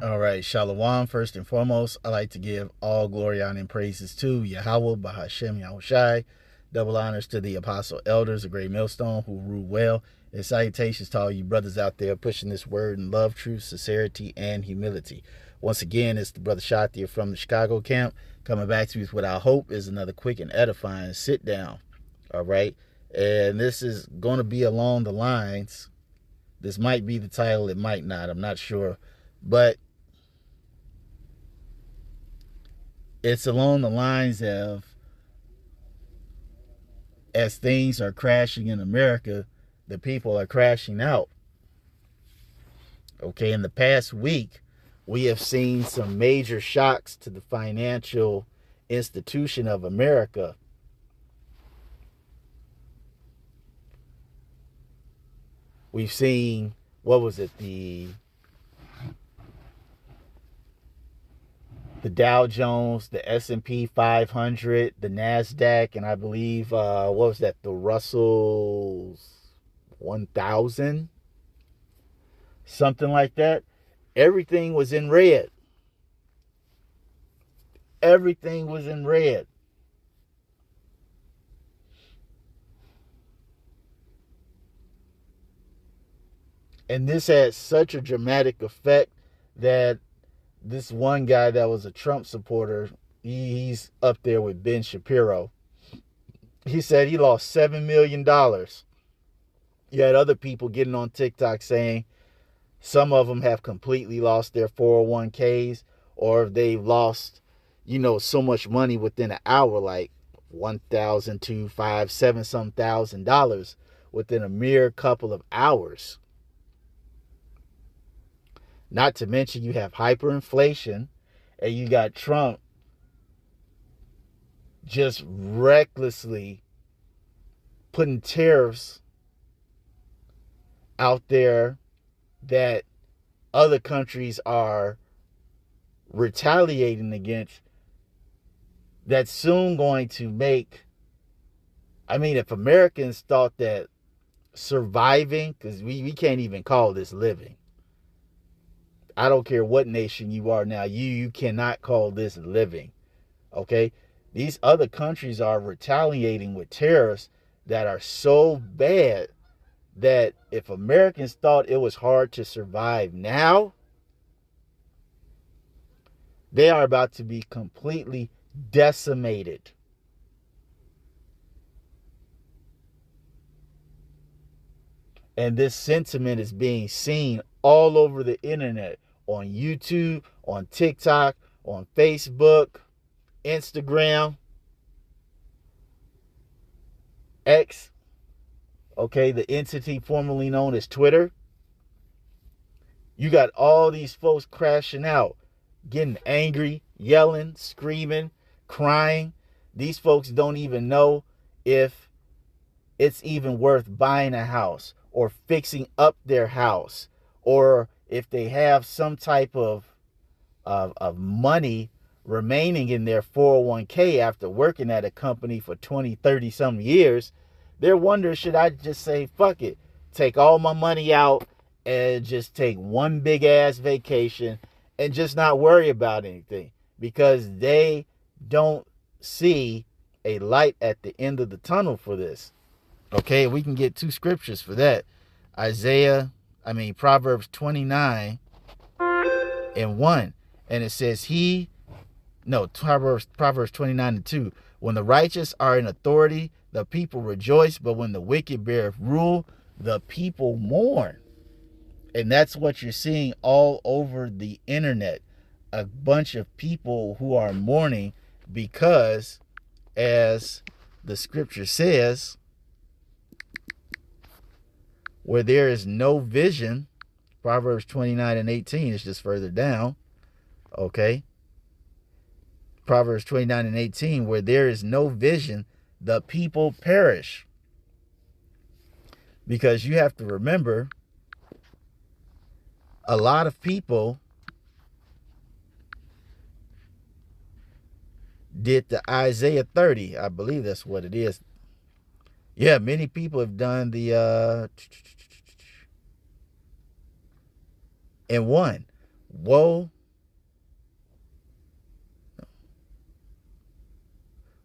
All right, Shalom. First and foremost, I like to give all glory, honor, and praises to Yahweh, Bahashem, Yahushai. Double honors to the apostle elders, a great millstone who rule well. And salutations to all you brothers out there pushing this word in love, truth, sincerity, and humility. Once again, it's the brother Shatia from the Chicago camp coming back to you with what I hope is another quick and edifying sit down. All right. And this is going to be along the lines. This might be the title, it might not. I'm not sure. But it's along the lines of, as things are crashing in America, the people are crashing out. Okay, in the past week, we have seen some major shocks to the financial institution of America. We've seen, what was it, the Dow Jones, the S&P 500, the NASDAQ, and I believe, what was that, the Russell's 1000, something like that. Everything was in red. Everything was in red. And this had such a dramatic effect that this one guy that was a Trump supporter, he's up there with Ben Shapiro. He said he lost $7 million. You had other people getting on TikTok saying some of them have completely lost their 401ks, or if they've lost, so much money within an hour, like 1,000, 2, 5, 7 some $1,000 within a mere couple of hours. Not to mention you have hyperinflation, and you got Trump just recklessly putting tariffs out there that other countries are retaliating against, that's soon going to make, if Americans thought that surviving, because we can't even call this living. I don't care what nation you are now, you cannot call this living. Okay? These other countries are retaliating with tariffs that are so bad that if Americans thought it was hard to survive now, they are about to be completely decimated. And this sentiment is being seen all over the internet, on YouTube, on TikTok, on Facebook, Instagram, X, okay, the entity formerly known as Twitter. You got all these folks crashing out, getting angry, yelling, screaming, crying. These folks don't even know if it's even worth buying a house or fixing up their house, or if they have some type of money remaining in their 401k after working at a company for 20, 30 some years. They're wondering, should I just say, fuck it, take all my money out and just take one big ass vacation and just not worry about anything, because they don't see a light at the end of the tunnel for this. Okay, we can get two scriptures for that. Proverbs 29 and 1. And it says Proverbs 29 and 2. When the righteous are in authority, the people rejoice, but when the wicked bear rule, the people mourn. And that's what you're seeing all over the internet. A bunch of people who are mourning because, as the scripture says, where there is no vision, Proverbs 29 and 18 is just further down. Okay. Proverbs 29 and 18, where there is no vision, the people perish. Because you have to remember, a lot of people did the Isaiah 30. I believe that's what it is. Yeah, many people have done the and won. Woe,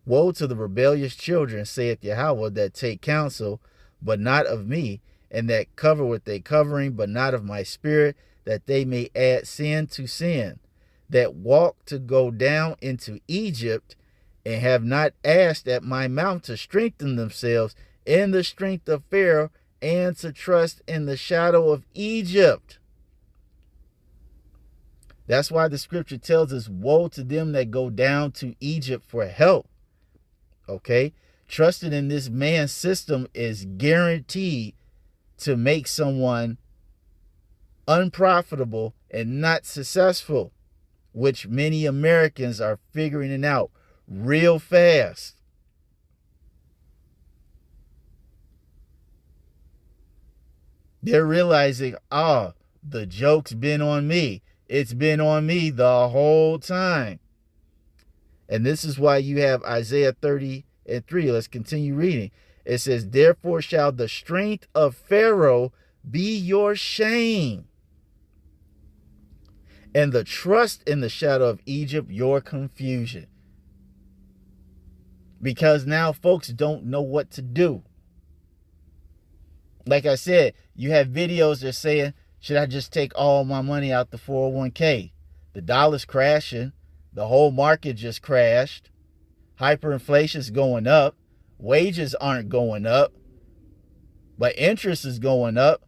woe to the rebellious children, saith Yahweh, that take counsel, but not of me, and that cover with a covering, but not of my spirit, that they may add sin to sin, that walk to go down into Egypt, and have not asked at my mouth to strengthen themselves in the strength of Pharaoh, and to trust in the shadow of Egypt. That's why the scripture tells us, woe to them that go down to Egypt for help. Okay? Trusting in this man's system is guaranteed to make someone unprofitable and not successful, which many Americans are figuring it out real fast. They're realizing, the joke's been on me. It's been on me the whole time. And this is why you have Isaiah 30:3. Let's continue reading. It says, therefore shall the strength of Pharaoh be your shame, and the trust in the shadow of Egypt your confusion. Because now folks don't know what to do. Like I said, you have videos that are saying, should I just take all my money out the 401k? The dollar's crashing. The whole market just crashed. Hyperinflation's going up. Wages aren't going up. But interest is going up.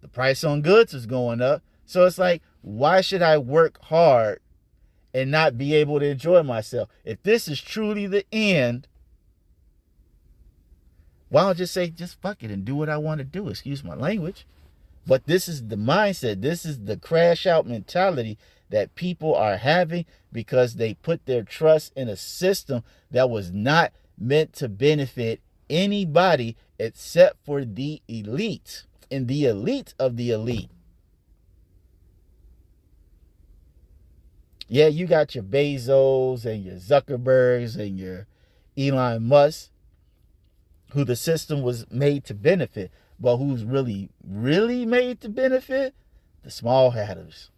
The price on goods is going up. So it's like, why should I work hard and not be able to enjoy myself? If this is truly the end, why don't I just say, just fuck it and do what I want to do? Excuse my language. But this is the mindset. This is the crash out mentality that people are having because they put their trust in a system that was not meant to benefit anybody except for the elite and the elite of the elite. Yeah, you got your Bezos and your Zuckerbergs and your Elon Musk, who the system was made to benefit. But who's really made to benefit? The small hatters.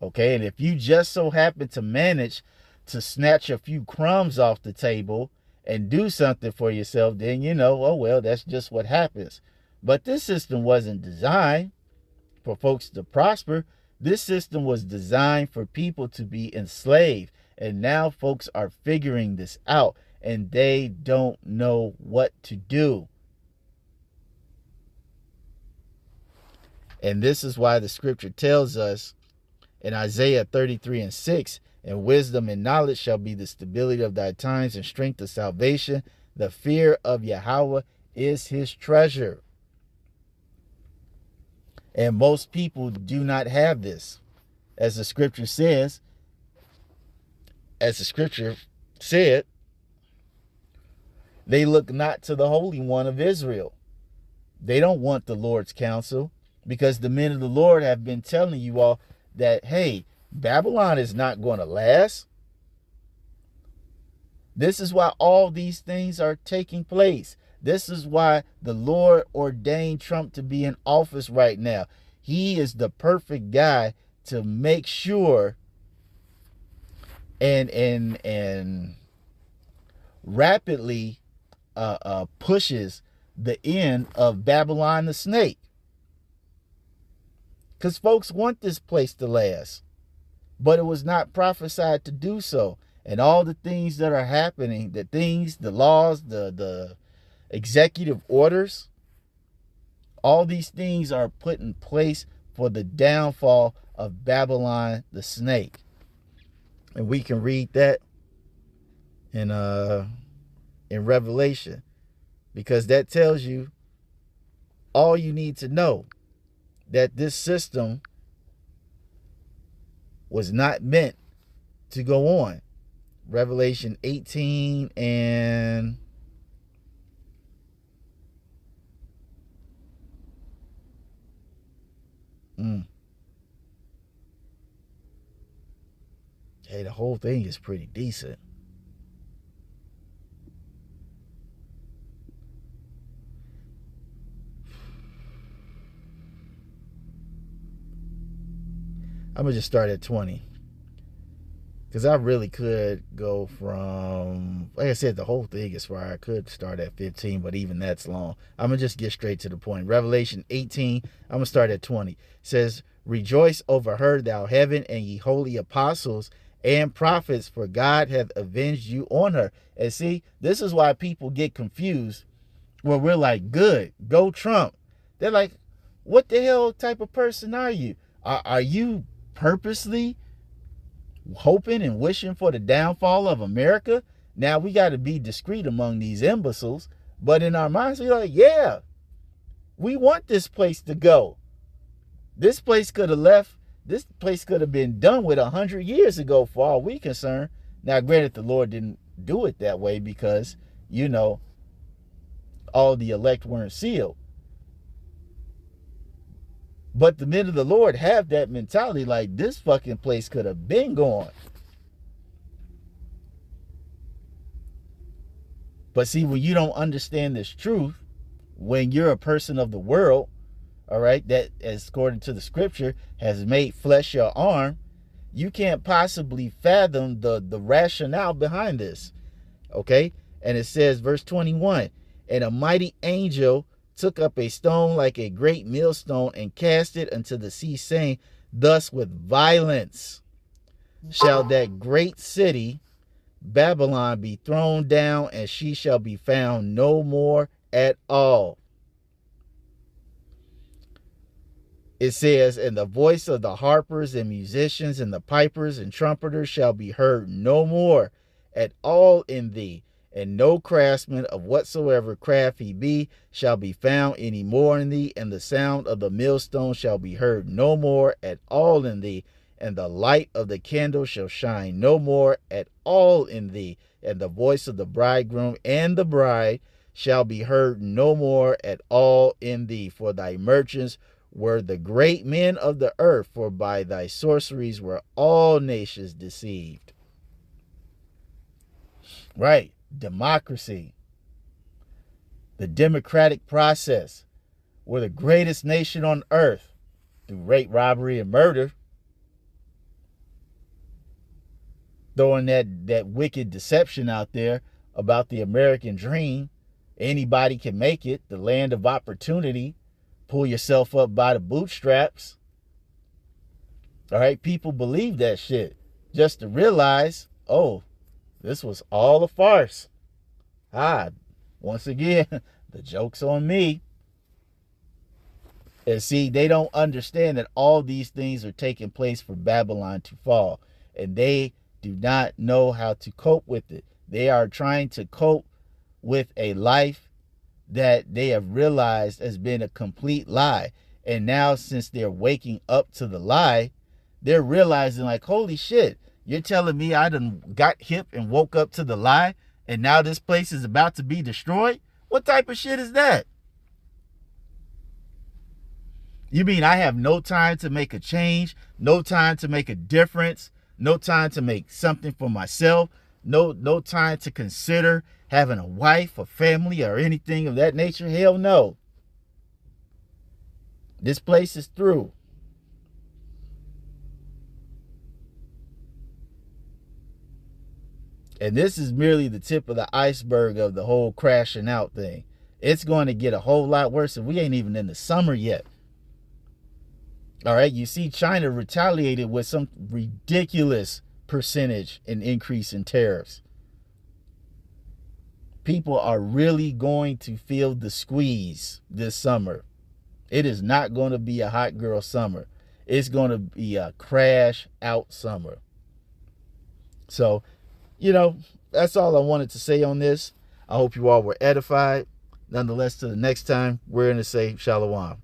Okay, and if you just so happen to manage to snatch a few crumbs off the table and do something for yourself, then you know, oh well, that's just what happens. But this system wasn't designed for folks to prosper. This system was designed for people to be enslaved. And now folks are figuring this out and they don't know what to do. And this is why the scripture tells us in Isaiah 33:6, and wisdom and knowledge shall be the stability of thy times and strength of salvation. The fear of Yahweh is his treasure. And most people do not have this. As the scripture says, they look not to the Holy One of Israel. They don't want the Lord's counsel because the men of the Lord have been telling you all that, hey, Babylon is not going to last. This is why all these things are taking place. This is why the Lord ordained Trump to be in office right now. He is the perfect guy to make sure and rapidly pushes the end of Babylon the snake. Because folks want this place to last. But it was not prophesied to do so. And all the things that are happening, the laws, the executive orders, all these things are put in place for the downfall of Babylon the snake. And we can read that in Revelation, because that tells you all you need to know, that this system was not meant to go on. Revelation 18 and hey, the whole thing is pretty decent. I'm going to just start at 20. Because I really could go from, like I said, the whole thing is fire. I could start at 15, but even that's long. I'm going to just get straight to the point. Revelation 18, I'm going to start at 20. It says, rejoice over her, thou heaven, and ye holy apostles and prophets, for God hath avenged you on her. And see, this is why people get confused. Well, we're like, good, go Trump. They're like, what the hell type of person are you? Are you purposely hoping and wishing for the downfall of America? Now we got to be discreet among these imbeciles, but in our minds we're like, yeah, we want this place to go. This place could have left. This place could have been done with 100 years ago for all we concerned. Now granted, the Lord didn't do it that way because, you know, all the elect weren't sealed. But the men of the Lord have that mentality, like this fucking place could have been gone. But see, when you don't understand this truth, when you're a person of the world, all right, that, as according to the scripture, has made flesh your arm, you can't possibly fathom the rationale behind this. Okay? And it says, verse 21, and a mighty angel took up a stone like a great millstone and cast it into the sea, saying, thus with violence shall that great city Babylon be thrown down, and she shall be found no more at all. It says, and the voice of the harpers and musicians and the pipers and trumpeters shall be heard no more at all in thee, and no craftsman of whatsoever craft he be shall be found any more in thee, and the sound of the millstone shall be heard no more at all in thee, and the light of the candle shall shine no more at all in thee, and the voice of the bridegroom and the bride shall be heard no more at all in thee. For thy merchants were the great men of the earth, for by thy sorceries were all nations deceived. Right. Democracy, the democratic process. We're the greatest nation on earth through rape, robbery, and murder. Throwing that wicked deception out there about the American dream. Anybody can make it, the land of opportunity. Pull yourself up by the bootstraps. All right, people believe that shit just to realize, oh, this was all a farce. Once again, the joke's on me. And see, they don't understand that all these things are taking place for Babylon to fall. And they do not know how to cope with it. They are trying to cope with a life that they have realized has been a complete lie. And now, since they're waking up to the lie, they're realizing like, holy shit, you're telling me I done got hip and woke up to the lie, and now this place is about to be destroyed? What type of shit is that? You mean I have no time to make a change, no time to make a difference, no time to make something for myself, no time to consider having a wife, a family, or anything of that nature? Hell no. This place is through. And this is merely the tip of the iceberg of the whole crashing out thing. It's going to get a whole lot worse, and we ain't even in the summer yet. All right, you see China retaliated with some ridiculous percentage in increase in tariffs. People are really going to feel the squeeze this summer. It is not going to be a hot girl summer. It's going to be a crash out summer. So, that's all I wanted to say on this. I hope you all were edified. Nonetheless, till the next time, we're going to say shalom.